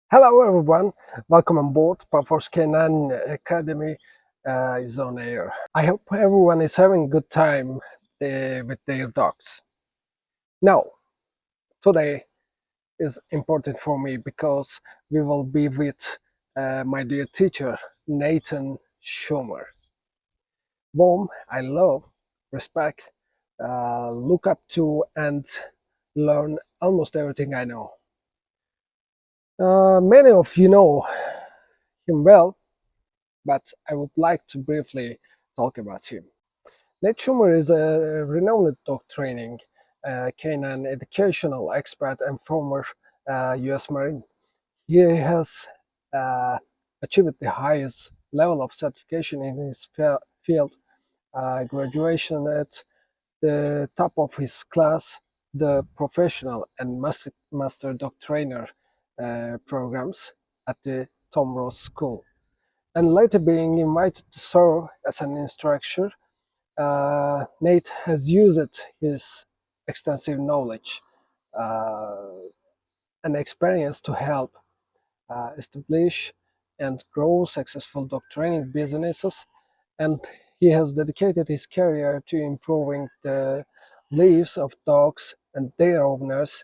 Hello everyone, welcome on board. Pafor's Canine Academy is on air. I hope everyone is having a good time with their dogs. Now, today is important for me because we will be with my dear teacher, Nate Schoemer, whom I love, respect, look up to, and learn almost everything I know. Many of you know him well, but I would like to briefly talk about him. Nate Schoemer is a renowned dog training, canine educational expert and former U.S. Marine. He has uh, achieved the highest level of certification in his field, graduation at the top of his class, the professional and master dog trainer programs at the Tom Ross School, and later being invited to serve as an instructor. Nate has used his extensive knowledge uh, and experience to help establish and grow successful dog training businesses, and he has dedicated his career to improving the lives of dogs and their owners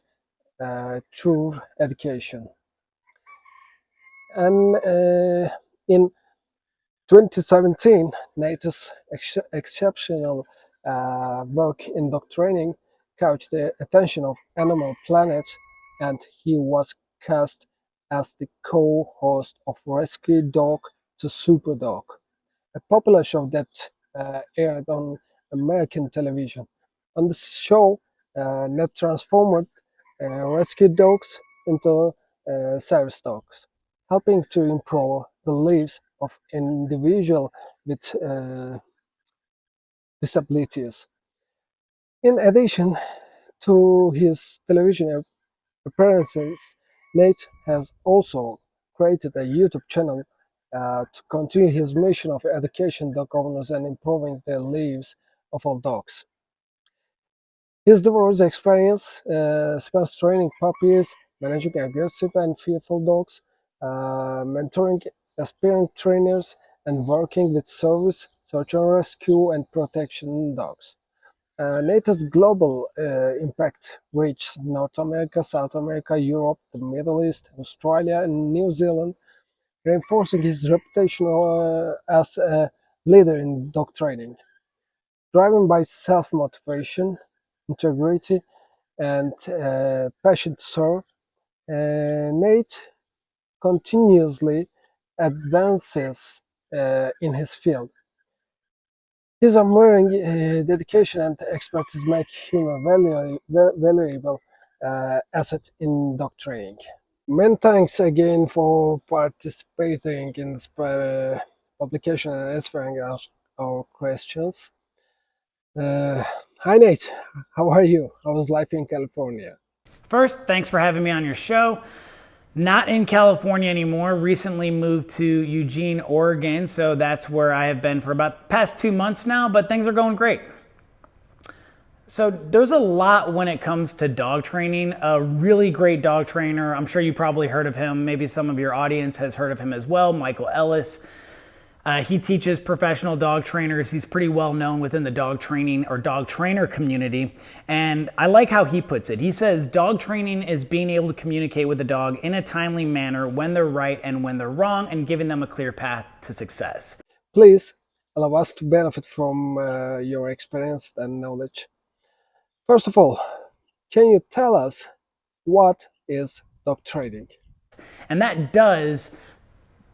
through education. And in 2017, Nate's exceptional work in dog training caught the attention of Animal Planet, and he was cast as the co-host of Rescue Dog to Super Dog, a popular show that aired on American television. On the show, Nate transformed rescue dogs into service dogs, helping to improve the lives of individuals with disabilities. In addition to his television appearances, Nate has also created a YouTube channel to continue his mission of education dog owners and improving the lives of all dogs. His diverse experience spans training puppies, managing aggressive and fearful dogs, mentoring aspiring trainers, and working with service, search and rescue, and protection dogs. NATO's global impact reaches North America, South America, Europe, the Middle East, Australia, and New Zealand, reinforcing his reputation as a leader in dog training. Driven by self-motivation, integrity, and passion to serve, Nate continuously advances in his field. His unwavering dedication and expertise make him a valuable asset in dog training. Many thanks again for participating in this publication and answering our questions. Uh, Hi Nate, how are you? How was life in California? First, thanks for having me on your show. Not in California anymore. Recently moved to Eugene, Oregon, so that's where I have been for about the past 2 months now, but things are going great. So there's a lot when it comes to dog training. A really great dog trainer, I'm sure you probably heard of him, maybe some of your audience has heard of him as well, Michael Ellis. He teaches professional dog trainers. He's pretty well known within the dog training or dog trainer community. And I like how he puts it. He says dog training is being able to communicate with the dog in a timely manner when they're right and when they're wrong, and giving them a clear path to success. Please allow us to benefit from your experience and knowledge. First of all, can you tell us what is dog training? And that does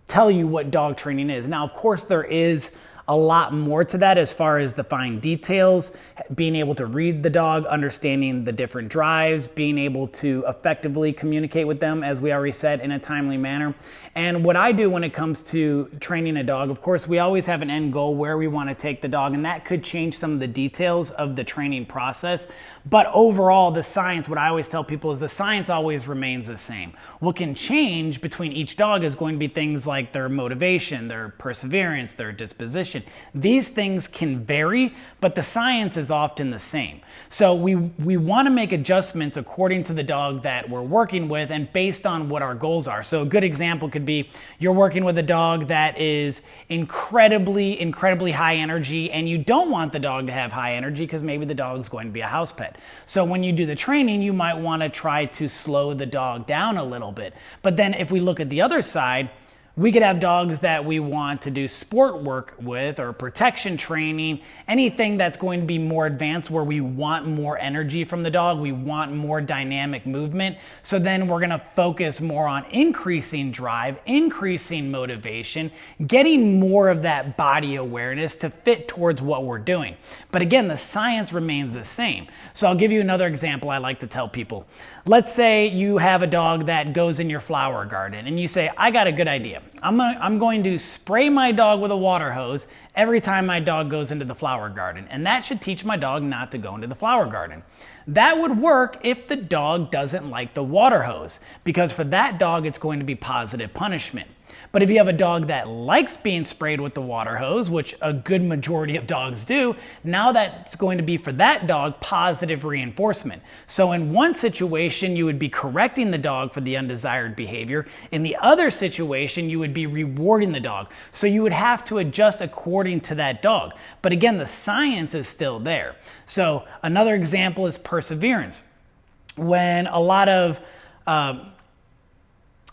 tell you what dog training is. Now, of course, there is a lot more to that as far as the fine details, being able to read the dog, understanding the different drives, being able to effectively communicate with them, as we already said, in a timely manner. And what I do when it comes to training a dog, of course, we always have an end goal where we want to take the dog, and that could change some of the details of the training process. But overall, the science, what I always tell people is the science always remains the same. What can change between each dog is going to be things like their motivation, their perseverance, their disposition, motivation. These things can vary, but the science is often the same. So we want to make adjustments according to the dog that we're working with and based on what our goals are. So a good example could be you're working with a dog that is incredibly high energy, and you don't want the dog to have high energy because maybe the dog's going to be a house pet. So when you do the training, you might want to try to slow the dog down a little bit. But then if we look at the other side, we could have dogs that we want to do sport work with or protection training, anything that's going to be more advanced where we want more energy from the dog, we want more dynamic movement. So then we're going to focus more on increasing drive, increasing motivation, getting more of that body awareness to fit towards what we're doing. But again, the science remains the same. So I'll give you another example I like to tell people. Let's say you have a dog that goes in your flower garden and you say, I got a good idea. I'm going to spray my dog with a water hose every time my dog goes into the flower garden. And that should teach my dog not to go into the flower garden. That would work if the dog doesn't like the water hose, because for that dog, it's going to be positive punishment. But if you have a dog that likes being sprayed with the water hose, which a good majority of dogs do, now that's going to be for that dog positive reinforcement. So in one situation, you would be correcting the dog for the undesired behavior. In the other situation, you would be rewarding the dog. So you would have to adjust according to that dog. But again, the science is still there. So another example is perseverance. When a lot of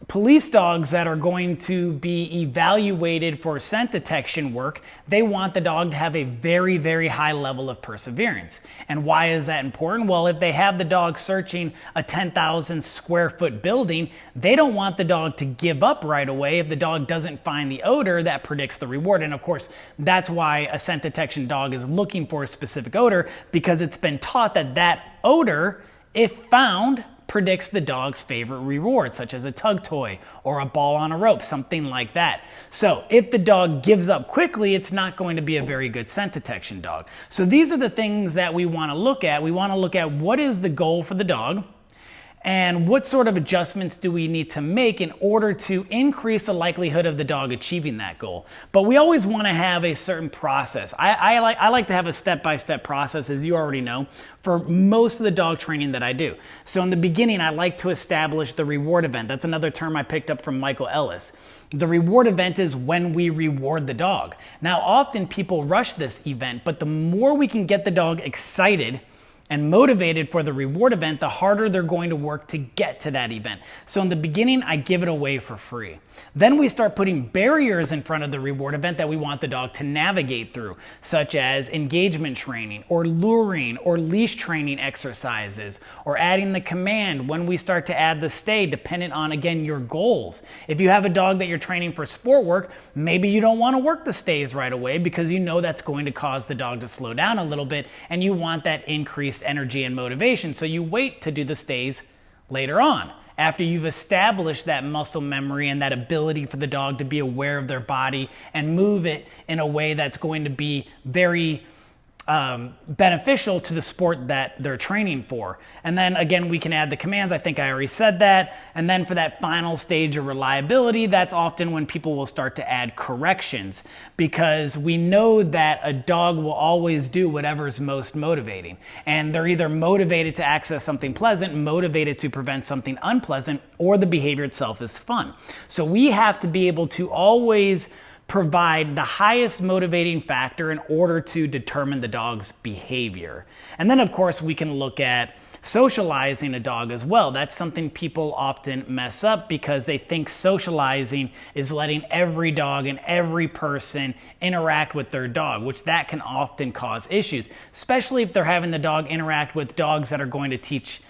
police dogs that are going to be evaluated for scent detection work, they want the dog to have a very high level of perseverance. And why is that important? Well, if they have the dog searching a 10,000 square foot building, they don't want the dog to give up right away if the dog doesn't find the odor that predicts the reward. And of course, that's why a scent detection dog is looking for a specific odor, because it's been taught that that odor, if found, predicts the dog's favorite reward, such as a tug toy or a ball on a rope, something like that. So if the dog gives up quickly, it's not going to be a very good scent detection dog. So these are the things that we want to look at. We want to look at what is the goal for the dog, and what sort of adjustments do we need to make in order to increase the likelihood of the dog achieving that goal. But we always want to have a certain process. I like to have a step-by-step process, as you already know, for most of the dog training that I do. So in the beginning, I like to establish the reward event. That's another term I picked up from Michael Ellis. The reward event is when we reward the dog. Now, often people rush this event, but the more we can get the dog excited and motivated for the reward event, the harder they're going to work to get to that event. So in the beginning, I give it away for free. Then we start putting barriers in front of the reward event that we want the dog to navigate through, such as engagement training or luring or leash training exercises, or adding the command when we start to add the stay, dependent on, again, your goals. If you have a dog that you're training for sport work, maybe you don't want to work the stays right away because you know that's going to cause the dog to slow down a little bit and you want that increased energy and motivation. So you wait to do the stays later on, after you've established that muscle memory and that ability for the dog to be aware of their body and move it in a way that's going to be very beneficial to the sport that they're training for. And then again, we can add the commands. I think I already said that. And then for that final stage of reliability, that's often when people will start to add corrections, because we know that a dog will always do whatever's most motivating. And they're either motivated to access something pleasant, motivated to prevent something unpleasant, or the behavior itself is fun. So we have to be able to always provide the highest motivating factor in order to determine the dog's behavior. And then of course we can look at socializing a dog as well. That's something people often mess up because they think socializing is letting every dog and every person interact with their dog, which that can often cause issues, especially if they're having the dog interact with dogs that are going to teach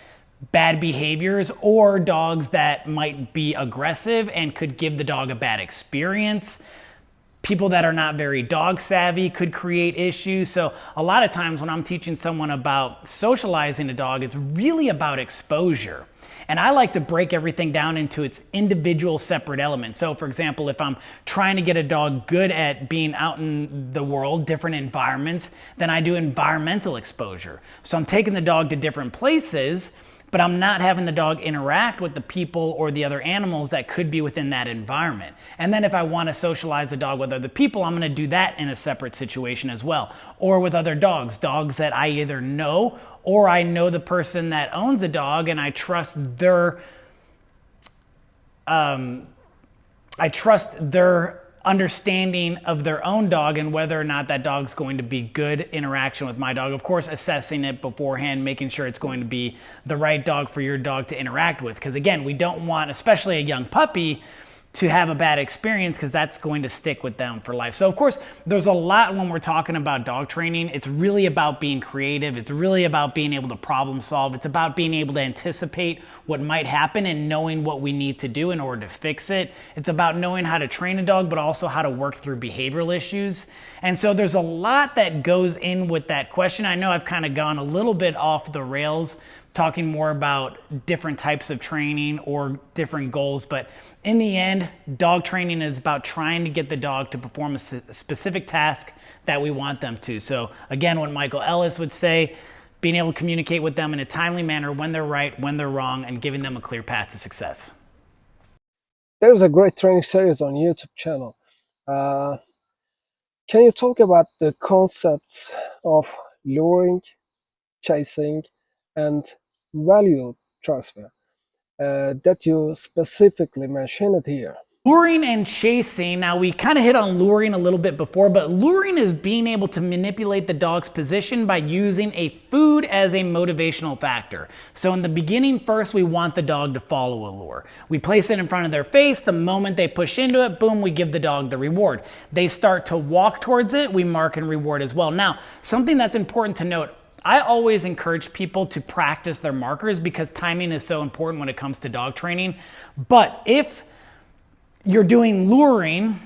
bad behaviors or dogs that might be aggressive and could give the dog a bad experience. People that are not very dog savvy could create issues. So a lot of times when I'm teaching someone about socializing a dog, it's really about exposure. And I like to break everything down into its individual separate elements. So for example, if I'm trying to get a dog good at being out in the world, different environments, then I do environmental exposure. So I'm taking the dog to different places but I'm not having the dog interact with the people or the other animals that could be within that environment. And then if I want to socialize the dog with other people, I'm going to do that in a separate situation as well. Or with other dogs that I either know or I know the person that owns a dog and I trust their understanding of their own dog and whether or not that dog's going to be good interaction with my dog. Of course, assessing it beforehand, making sure it's going to be the right dog for your dog to interact with. Because again, we don't want, especially a young puppy, to have a bad experience because that's going to stick with them for life. So of course, there's a lot when we're talking about dog training. It's really about being creative. It's really about being able to problem solve. It's about being able to anticipate what might happen and knowing what we need to do in order to fix it. It's about knowing how to train a dog, but also how to work through behavioral issues. And so there's a lot that goes in with that question. I know I've kind of gone a little bit off the rails talking more about different types of training or different goals, but in the end, dog training is about trying to get the dog to perform a specific task that we want them to. So again, what Michael Ellis would say, being able to communicate with them in a timely manner when they're right, when they're wrong, and giving them a clear path to success. There's a great training series on YouTube channel. Can you talk about the concepts of luring, chasing, and value transfer that you specifically mentioned here? Luring and chasing, now we kind of hit on luring a little bit before, but luring is being able to manipulate the dog's position by using a food as a motivational factor. So in the beginning, first we want the dog to follow a lure. We place it in front of their face. The moment they push into it, boom, we give the dog the reward. They start to walk towards it, we mark and reward as well. Now, something that's important to note, I always encourage people to practice their markers because timing is so important when it comes to dog training. But if you're doing luring,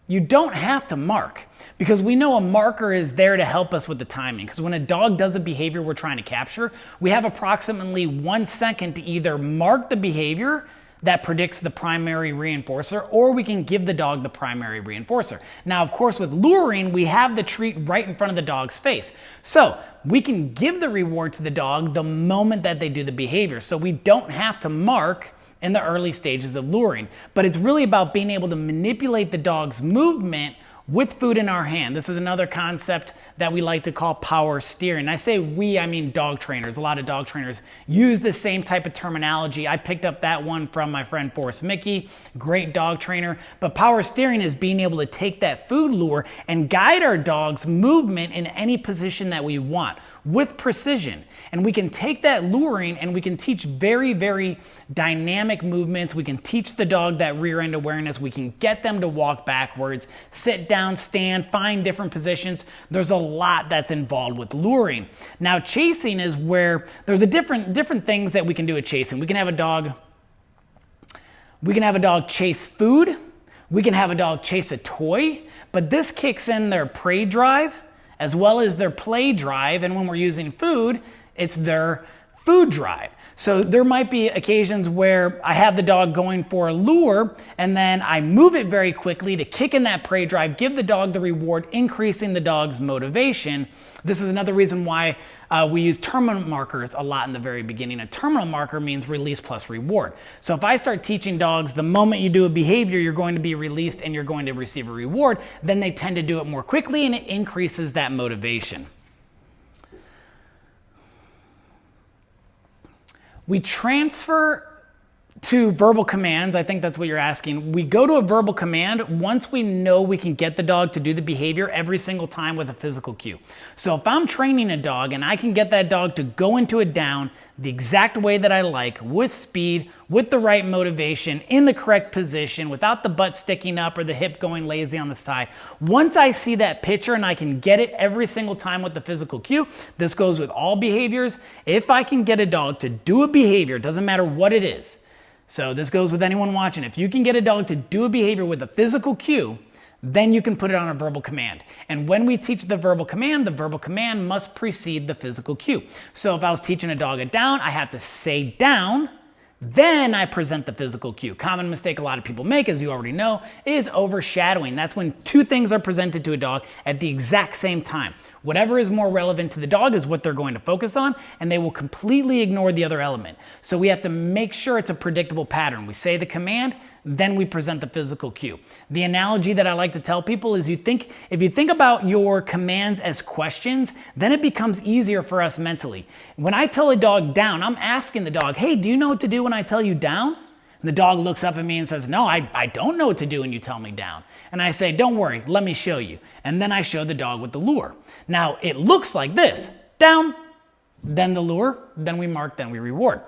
you don't have to mark because we know a marker is there to help us with the timing. Because when a dog does a behavior we're trying to capture, we have approximately 1 second to either mark the behavior that predicts the primary reinforcer, or we can give the dog the primary reinforcer. Now, of course, with luring, we have the treat right in front of the dog's face. So we can give the reward to the dog the moment that they do the behavior. So we don't have to mark in the early stages of luring, but it's really about being able to manipulate the dog's movement with food in our hand. This is another concept that we like to call power steering. I say we, I mean dog trainers. A lot of dog trainers use the same type of terminology. I picked up that one from my friend Forrest Mickey, great dog trainer. But power steering is being able to take that food lure and guide our dog's movement in any position that we want with precision. And we can take that luring and we can teach very, very dynamic movements. We can teach the dog that rear end awareness. We can get them to walk backwards, sit down, stand, find different positions. There's a lot that's involved with luring. Now, chasing is where there's a different things that we can do with chasing. We can have a dog chase food. We can have a dog chase a toy, but this kicks in their prey drive as well as their play drive. And when we're using food, it's their food drive. So there might be occasions where I have the dog going for a lure and then I move it very quickly to kick in that prey drive, give the dog the reward, increasing the dog's motivation. This is another reason why we use terminal markers a lot in the very beginning. A terminal marker means release plus reward. So if I start teaching dogs the moment you do a behavior, you're going to be released and you're going to receive a reward, then they tend to do it more quickly and it increases that motivation. We transfer to verbal commands. I think that's what you're asking. We go to a verbal command once we know we can get the dog to do the behavior every single time with a physical cue. So if I'm training a dog and I can get that dog to go into a down the exact way that I like, with speed, with the right motivation, in the correct position, without the butt sticking up or the hip going lazy on the side, once I see that picture and I can get it every single time with the physical cue, this goes with all behaviors. If I can get a dog to do a behavior, doesn't matter what it is. So this goes with anyone watching. If you can get a dog to do a behavior with a physical cue, then you can put it on a verbal command. And when we teach the verbal command must precede the physical cue. So if I was teaching a dog a down, I have to say down, Then I present the physical cue. Common mistake a lot of people make, as you already know, is overshadowing. That's when two things are presented to a dog at the exact same time. Whatever is more relevant to the dog is what they're going to focus on, and they will completely ignore the other element. So we have to make sure it's a predictable pattern. We say the command, then we present the physical cue. The analogy that I like to tell people is if you think about your commands as questions, then it becomes easier for us mentally. When I tell a dog down, I'm asking the dog, hey, do you know what to do when I tell you down? And the dog looks up at me and says, no, I don't know what to do when you tell me down. And I say, don't worry, let me show you. And then I show the dog with the lure. Now, it looks like this, down, then the lure, then we mark, then we reward.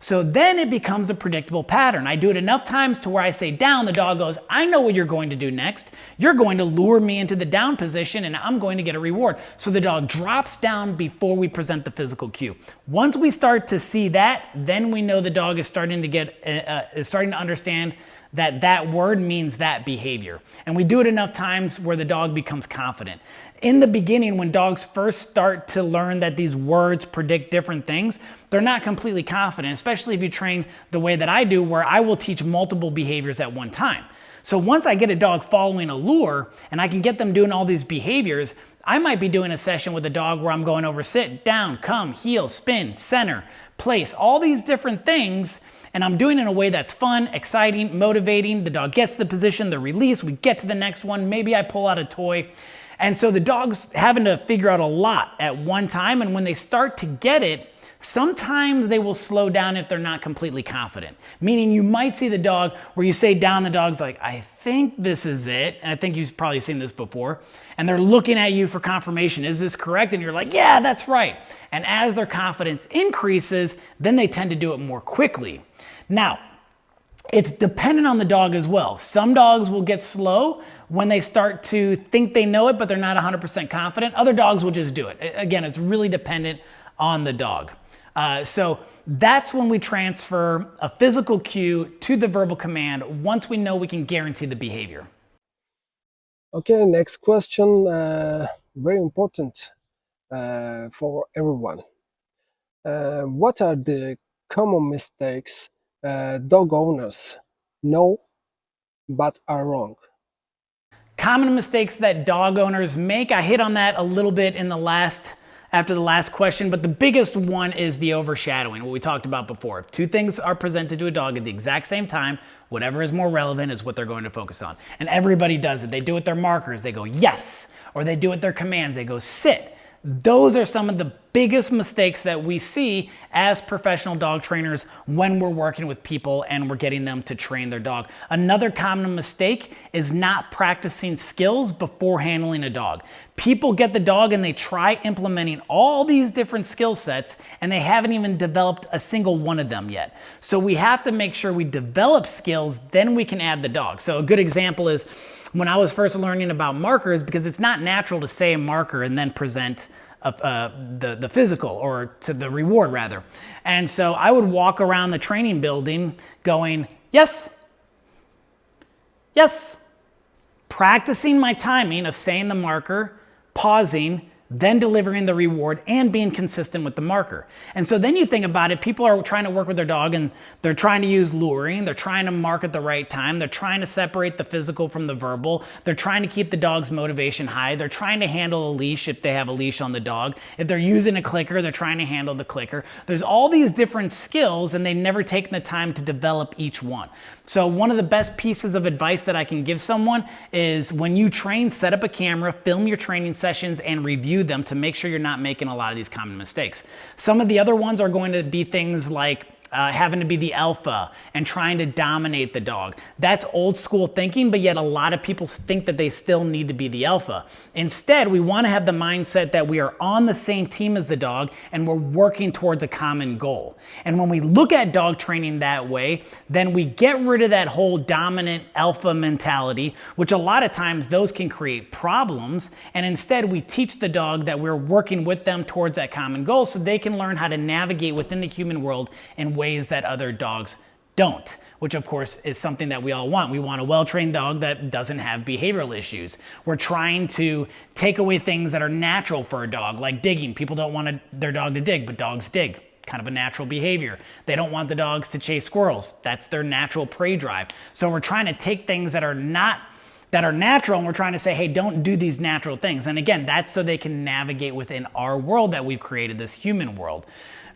So then it becomes a predictable pattern. I do it enough times to where I say down, the dog goes, I know what you're going to do next. You're going to lure me into the down position and I'm going to get a reward. So the dog drops down before we present the physical cue. Once we start to see that, then we know the dog is starting to understand that that word means that behavior. And we do it enough times where the dog becomes confident. In the beginning, when dogs first start to learn that these words predict different things, they're not completely confident, especially if you train the way that I do, where I will teach multiple behaviors at one time. So once I get a dog following a lure and I can get them doing all these behaviors, I might be doing a session with a dog where I'm going over sit, down, come, heel, spin, center, place, all these different things. And I'm doing it in a way that's fun, exciting, motivating. The dog gets the position, the release, we get to the next one. Maybe I pull out a toy. And so the dog's having to figure out a lot at one time. And when they start to get it, sometimes they will slow down if they're not completely confident. Meaning you might see the dog where you say down, the dog's like, I think this is it. And I think you've probably seen this before. And they're looking at you for confirmation. Is this correct? And you're like, yeah, that's right. And as their confidence increases, then they tend to do it more quickly. Now, it's dependent on the dog as well. Some dogs will get slow when they start to think they know it, but they're not 100% confident. Other dogs will just do it. Again, it's really dependent on the dog. So that's when we transfer a physical cue to the verbal command once we know we can guarantee the behavior. Okay, next question, very important for everyone. What are the common mistakes dog owners know but are wrong? Common mistakes that dog owners make. I hit on that a little bit in after the last question, but the biggest one is the overshadowing, what we talked about before. If two things are presented to a dog at the exact same time, whatever is more relevant is what they're going to focus on. And everybody does it. They do it with their markers, they go yes, or they do it with their commands, they go sit. Those are some of the biggest mistakes that we see as professional dog trainers when we're working with people and we're getting them to train their dog. Another common mistake is not practicing skills before handling a dog. People get the dog and they try implementing all these different skill sets and they haven't even developed a single one of them yet. So we have to make sure we develop skills, then we can add the dog. So a good example is when I was first learning about markers, because it's not natural to say a marker and then present the physical, or to the reward rather. And so I would walk around the training building going, yes, yes, practicing my timing of saying the marker, pausing, then delivering the reward and being consistent with the marker. And so then you think about it, people are trying to work with their dog and they're trying to use luring, they're trying to mark at the right time, they're trying to separate the physical from the verbal, they're trying to keep the dog's motivation high, they're trying to handle a leash if they have a leash on the dog, if they're using a clicker, they're trying to handle the clicker. There's all these different skills and they never taken the time to develop each one. So one of the best pieces of advice that I can give someone is when you train, set up a camera, film your training sessions and review them to make sure you're not making a lot of these common mistakes. Some of the other ones are going to be things like having to be the alpha and trying to dominate the dog. That's old school thinking, but yet a lot of people think that they still need to be the alpha. Instead, we want to have the mindset that we are on the same team as the dog and we're working towards a common goal. And when we look at dog training that way, then we get rid of that whole dominant alpha mentality, which a lot of times those can create problems. And instead we teach the dog that we're working with them towards that common goal so they can learn how to navigate within the human world in ways that other dogs don't, which of course is something that we all want. We want a well-trained dog that doesn't have behavioral issues. We're trying to take away things that are natural for a dog, like digging. People don't want their dog to dig, but dogs dig. kind of a natural behavior. They don't want the dogs to chase squirrels. That's their natural prey drive. So we're trying to take things that are natural, and we're trying to say, hey, don't do these natural things. And again, that's so they can navigate within our world that we've created, this human world.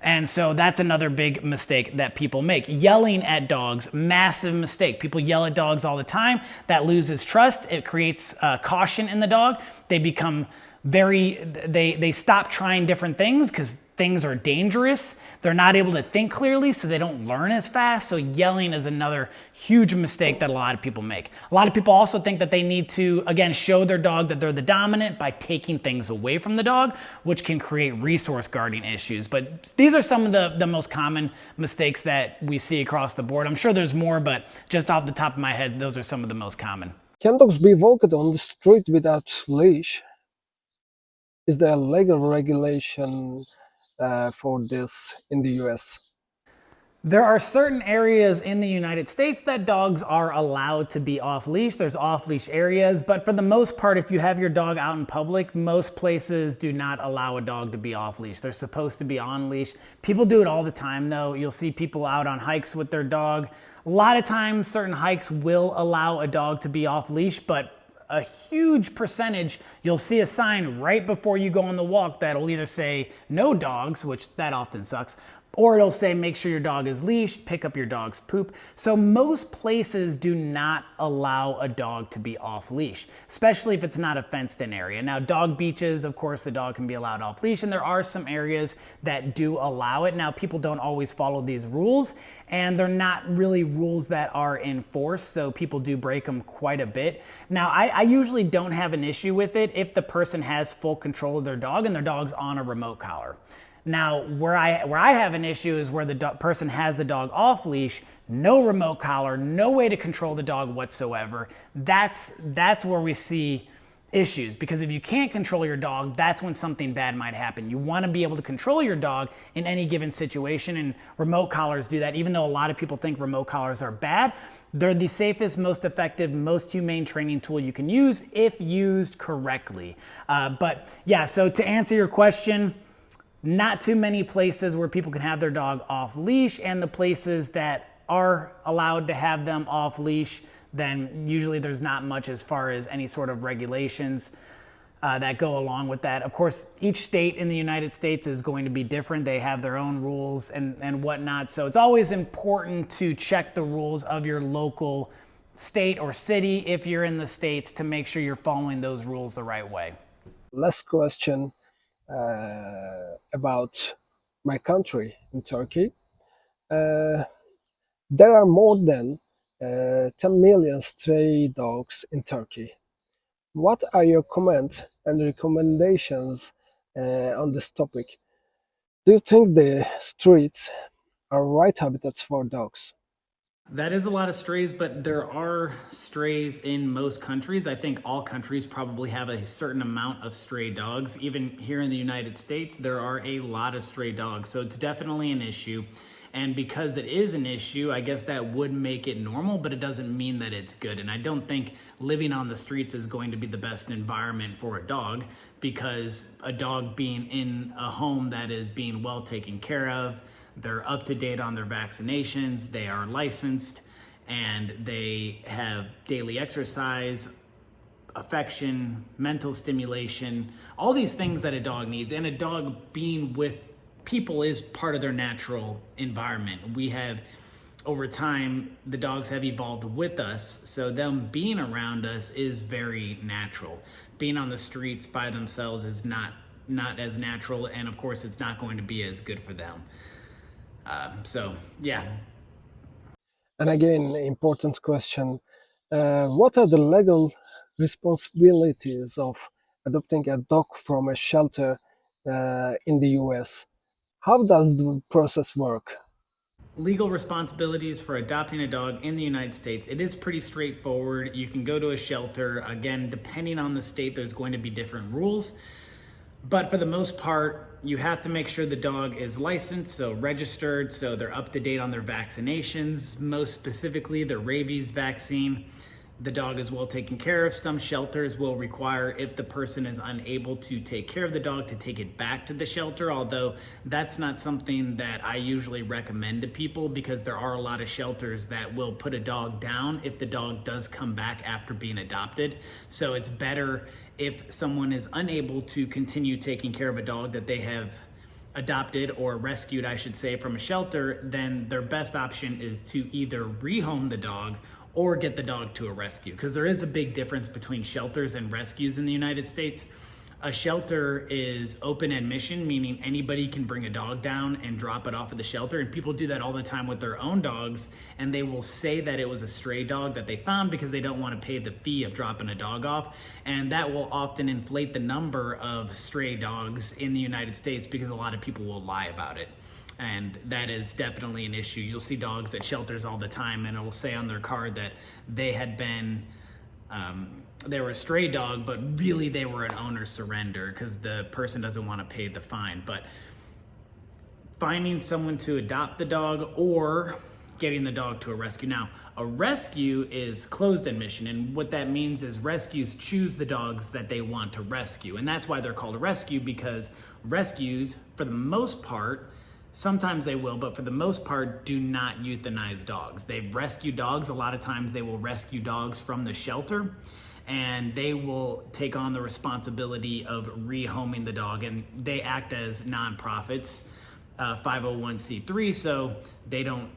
And so that's another big mistake that people make. Yelling at dogs, massive mistake. People yell at dogs all the time. That loses trust. It creates caution in the dog. They become they stop trying different things because things are dangerous. They're not able to think clearly, so they don't learn as fast. So yelling is another huge mistake that a lot of people make. A lot of people also think that they need to, again, show their dog that they're the dominant by taking things away from the dog, which can create resource guarding issues. But these are some of the most common mistakes that we see across the board. I'm sure there's more, but just off the top of my head, those are some of the most common. Can dogs be walked on the street without leash? Is there a legal regulation for this in the US? There are certain areas in the United States that dogs are allowed to be off leash. There's off leash areas, but for the most part, if you have your dog out in public, most places do not allow a dog to be off leash. They're supposed to be on leash. People do it all the time though. You'll see people out on hikes with their dog. A lot of times certain hikes will allow a dog to be off leash, but a huge percentage, you'll see a sign right before you go on the walk that'll either say no dogs, which that often sucks, or it'll say make sure your dog is leashed, pick up your dog's poop. So most places do not allow a dog to be off leash, especially if it's not a fenced in area. Now dog beaches, of course the dog can be allowed off leash, and there are some areas that do allow it. Now people don't always follow these rules, and they're not really rules that are enforced, so people do break them quite a bit. Now I usually don't have an issue with it if the person has full control of their dog and their dog's on a remote collar. Now, where I have an issue is where the person has the dog off leash, no remote collar, no way to control the dog whatsoever. That's where we see issues, because if you can't control your dog, that's when something bad might happen. You want to be able to control your dog in any given situation, and remote collars do that. Even though a lot of people think remote collars are bad, they're the safest, most effective, most humane training tool you can use if used correctly. But yeah, so to answer your question, not too many places where people can have their dog off leash, and the places that are allowed to have them off leash, then usually there's not much as far as any sort of regulations that go along with that. Of course, each state in the United States is going to be different. They have their own rules and whatnot. So it's always important to check the rules of your local state or city if you're in the States to make sure you're following those rules the right way. Last question. About my country in Turkey. There are more than 10 million stray dogs in Turkey. What are your comments and recommendations on this topic? Do you think the streets are right habitats for dogs? That is a lot of strays, but there are strays in most countries. I think all countries probably have a certain amount of stray dogs. Even here in the United States, there are a lot of stray dogs. So it's definitely an issue. And because it is an issue, I guess that would make it normal, but it doesn't mean that it's good. And I don't think living on the streets is going to be the best environment for a dog, because a dog being in a home that is being well taken care of, they're up to date on their vaccinations, they are licensed, and they have daily exercise, affection, mental stimulation, all these things that a dog needs. And a dog being with people is part of their natural environment. We have, over time, the dogs have evolved with us, so them being around us is very natural. Being on the streets by themselves is not as natural, and of course it's not going to be as good for them. So yeah. And again, important question. What are the legal responsibilities of adopting a dog from a shelter in the US? How does the process work? Legal responsibilities for adopting a dog in the United States, it is pretty straightforward. You can go to a shelter. Again, depending on the state, there's going to be different rules. But for the most part, you have to make sure the dog is licensed, so registered, so they're up to date on their vaccinations, most specifically the rabies vaccine. the dog is well taken care of. Some shelters will require, if the person is unable to take care of the dog, to take it back to the shelter, although that's not something that I usually recommend to people, because there are a lot of shelters that will put a dog down if the dog does come back after being adopted. So it's better if someone is unable to continue taking care of a dog that they have adopted or rescued, I should say, from a shelter, then their best option is to either rehome the dog or get the dog to a rescue, because there is a big difference between shelters and rescues in the United States. A shelter is open admission, meaning anybody can bring a dog down and drop it off at the shelter, and people do that all the time with their own dogs, and they will say that it was a stray dog that they found because they don't want to pay the fee of dropping a dog off, and that will often inflate the number of stray dogs in the United States because a lot of people will lie about it. And that is definitely an issue. You'll see dogs at shelters all the time, and it will say on their card that they had been, they were a stray dog, but really they were an owner surrender because the person doesn't want to pay the fine. But finding someone to adopt the dog or getting the dog to a rescue. Now, a rescue is closed admission, and what that means is rescues choose the dogs that they want to rescue. And that's why they're called a rescue, because rescues, for the most part, sometimes they will, but for the most part, do not euthanize dogs. They've rescued dogs. A lot of times they will rescue dogs from the shelter, and they will take on the responsibility of rehoming the dog. And they act as nonprofits, 501c3, so they don't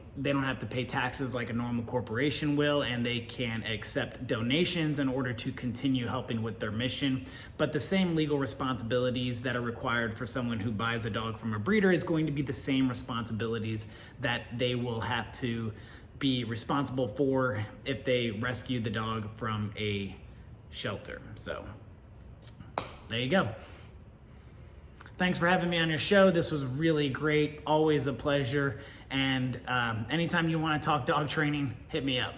have to pay taxes like a normal corporation will, and they can accept donations in order to continue helping with their mission. But the same legal responsibilities that are required for someone who buys a dog from a breeder is going to be the same responsibilities that they will have to be responsible for if they rescue the dog from a shelter. So there you go. Thanks for having me on your show. This was really great. Always a pleasure. And anytime you want to talk dog training, hit me up.